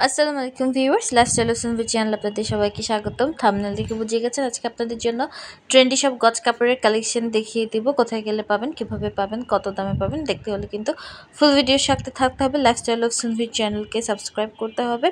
আসসালামু আলাইকুম viewers, lifestyle সুনভি channel আপনাদের সবাইকে স্বাগতম। থাম্বনেল দেখে বুঝে গেছেন আজকে আপনাদের জন্য ট্রেন্ডি সব গজ কাপড়ের কালেকশন দেখিয়ে দিব। কোথায় গেলে পাবেন, কিভাবে পাবেন, কত দামে পাবেন দেখতে হলে কিন্তু ফুল ভিডিওর সাথে থাকতে হবে। লাইফস্টাইল সুনভি চ্যানেলকে সাবস্ক্রাইব করতে হবে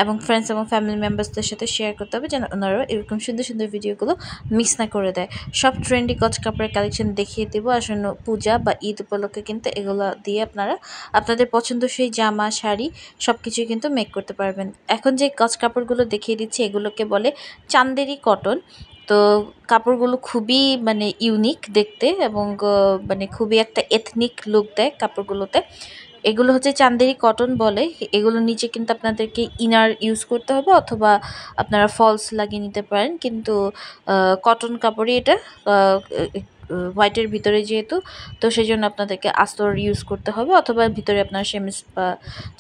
এবং ফ্রেন্ডস এবং ফ্যামিলি মেম্বার্সদের সাথে শেয়ার করতে হবে যেন ওনারাও এরকম সুন্দর সুন্দর ভিডিওগুলো মিস না করে দেয়। সব ট্রেন্ডি গজ কাপড়ের কালেকশন দেখিয়ে দিব। আসন্ন পূজা বা ঈদ উপলক্ষে কিন্তু এগুলো দিয়ে আপনারা আপনাদের পছন্দসই জামা, শাড়ি সব কিছুই কিন্তু মেক করতে পারবেন। এখন যে গজ কাপড়গুলো দেখিয়ে দিচ্ছি এগুলোকে বলে চান্দেরি কটন। তো কাপড়গুলো খুবই ইউনিক দেখতে এবং মানে খুবই একটা এথনিক লুক দেয় কাপড়গুলোতে। এগুলো হচ্ছে চান্দেরি কটন বলে। এগুলো নিচে কিন্তু আপনাদেরকে ইনার ইউজ করতে হবে অথবা আপনারা ফলস লাগিয়ে নিতে পারেন, কিন্তু কটন কাপড়ই এটা। হোয়াইটের ভিতরে যেহেতু, তো সেই জন্য আপনাদেরকে আস্তর ইউজ করতে হবে অথবা ভিতরে আপনার সেমিস বা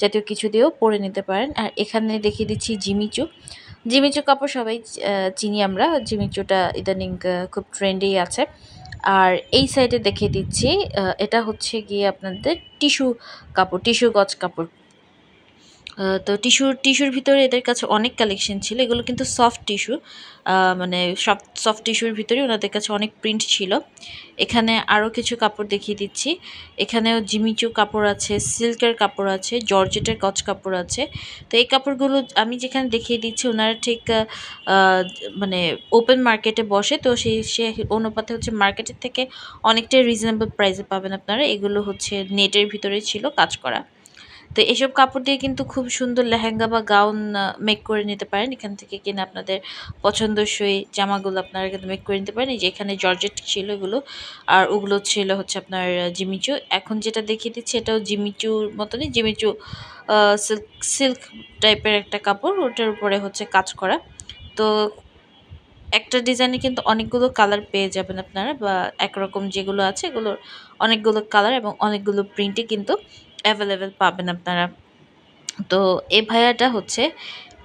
জাতীয় কিছু দিয়েও পরে নিতে পারেন। আর এখানে দেখিয়ে দিচ্ছি জিমিচু। জিমিচু কাপড় সবাই চিনি আমরা। জিমিচুটা ইদানিং খুব ট্রেন্ডেই আছে। আর এই সাইডে দেখিয়ে দিচ্ছি এটা হচ্ছে গিয়ে আপনাদের টিস্যু কাপড়, টিস্যু গজ কাপড়। তো টিস্যুর ভিতরে এদের কাছে অনেক কালেকশন ছিল। এগুলো কিন্তু সফট টিস্যু, মানে সফট টিস্যুর ভিতরে ওনাদের কাছে অনেক প্রিন্ট ছিল। এখানে আরও কিছু কাপড় দেখিয়ে দিচ্ছি। এখানেও জিমিচু কাপড় আছে, সিল্কের কাপড় আছে, জর্জেটের গজ কাপড় আছে। তো এই কাপড়গুলো আমি যেখানে দেখিয়ে দিচ্ছি ওনারা ঠিক মানে ওপেন মার্কেটে বসে, তো সে অনুপাতে হচ্ছে মার্কেটের থেকে অনেকটাই রিজনেবল প্রাইসে পাবেন আপনারা। এগুলো হচ্ছে নেটের ভিতরে ছিল কাজ করা। তো এসব কাপড় দিয়ে কিন্তু খুব সুন্দর লেহেঙ্গা বা গাউন মেক করে নিতে পারেন। এখান থেকে কিনে আপনাদের পছন্দসই জামাগুলো আপনারা কিন্তু মেক করে নিতে পারেন। এই যে এখানে জর্জেট ছিল এগুলো, আর ওগুলো ছিল হচ্ছে আপনার জিমিচু। এখন যেটা দেখিয়ে দিচ্ছি এটাও জিমিচুর মতনই, জিমিচু সিল্ক সিল্ক টাইপের একটা কাপড়, ওটার উপরে হচ্ছে কাজ করা। তো একটা ডিজাইনে কিন্তু অনেকগুলো কালার পেয়ে যাবেন আপনারা, বা একরকম যেগুলো আছে এগুলোর অনেকগুলো কালার এবং অনেকগুলো প্রিন্টই কিন্তু অ্যাভেলেবেল পাবেন আপনারা। তো এই ভাইয়াটা হচ্ছে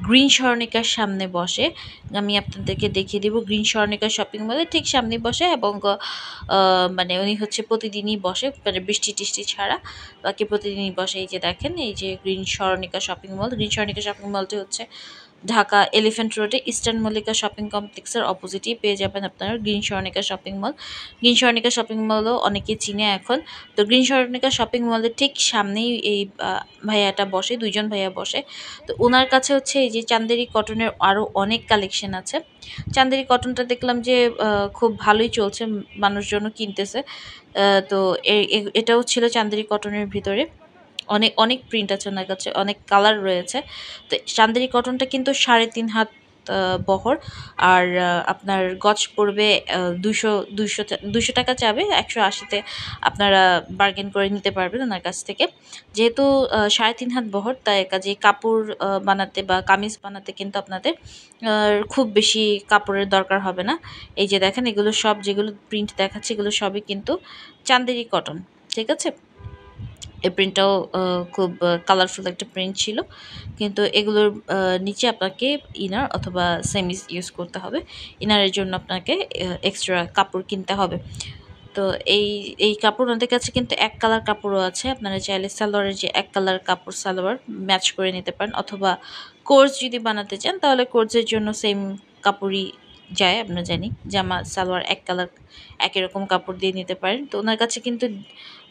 গ্রিন স্বর্ণিকার সামনে বসে। আমি আপনাদেরকে দেখিয়ে দিব। গ্রিন স্বর্ণিকা শপিং মলে ঠিক সামনে বসে এবং মানে উনি হচ্ছে প্রতিদিনই বসে, মানে বৃষ্টি টিষ্টি ছাড়া বাকি প্রতিদিনই বসে। এই যে দেখেন, এই যে green Swarnika shopping mall. Green Swarnika shopping মলটি হচ্ছে ঢাকা এলিফ্যান্ট রোডে ইস্টার্ন মল্লিকা শপিং কমপ্লেক্সের অপোজিটেই পেয়ে যাবেন আপনারা green Swarnika shopping mall. Green Swarnika shopping মলও অনেকে চিনে এখন। তো গ্রিন স্বর্ণিকা শপিং মলের ঠিক সামনেই এই ভাইয়াটা বসে, দুইজন ভাইয়া বসে। তো ওনার কাছে হচ্ছে এই যে চান্দেরি কটনের আরও অনেক কালেকশন আছে। চান্দেরি কটনটা দেখলাম যে খুব ভালোই চলছে, মানুষজনও কিনতেছে। তো এটাও ছিল চান্দেরি কটনের ভিতরে। অনেক অনেক প্রিন্ট আছে ওনার কাছে, অনেক কালার রয়েছে। তো চান্দেরি কটনটা কিন্তু 3.5 হাত বহর। আর আপনার গজ পড়বে 200 টাকা চাবে, 180-তে আপনারা বার্গেন করে নিতে পারবেন ওনার কাছ থেকে। যেহেতু 3.5 হাত বহর, তাই কাজে কাপড় বানাতে বা কামিজ বানাতে কিন্তু আপনাদের খুব বেশি কাপড়ের দরকার হবে না। এই যে দেখেন, এগুলো সব যেগুলো প্রিন্ট দেখাচ্ছে এগুলো সবই কিন্তু চান্দেরি কটন, ঠিক আছে। এই প্রিন্টটাও খুব কালারফুল একটা প্রিন্ট ছিল, কিন্তু এগুলোর নিচে আপনাকে ইনার অথবা সেমিস ইউজ করতে হবে। ইনারের জন্য আপনাকে এক্সট্রা কাপড় কিনতে হবে। তো এই কাপড় ওনাদের কাছে কিন্তু এক কালার কাপড়ও আছে। আপনারা চাইলে সালোয়ারের যে এক কালার কাপড় সালোয়ার ম্যাচ করে নিতে পারেন, অথবা কোর্স যদি বানাতে চান তাহলে কোর্সের জন্য সেম কাপড়ই যায়। আমরা জানি জামা সালোয়ার এক কালার একই রকম কাপড় দিয়ে নিতে পারেন। তো ওনার কাছে কিন্তু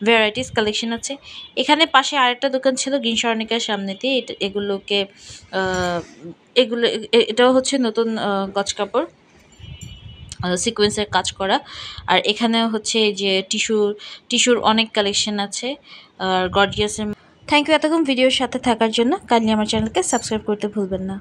ভ্যারাইটিস কালেকশন আছে। এখানে পাশে আরেকটা দোকান ছিল গ্রিন স্বর্ণিকার সামনেতে। এগুলোকে এগুলো এটাও হচ্ছে নতুন গজ কাপড়, সিকোয়েন্সের কাজ করা। আর এখানেও হচ্ছে যে টিস্যুর অনেক কালেকশন আছে আর গর্জিয়াসের। থ্যাংক ইউ এতক্ষণ ভিডিওর সাথে থাকার জন্য। কাইন্ডলি আমার চ্যানেলকে সাবস্ক্রাইব করতে ভুলবেন না।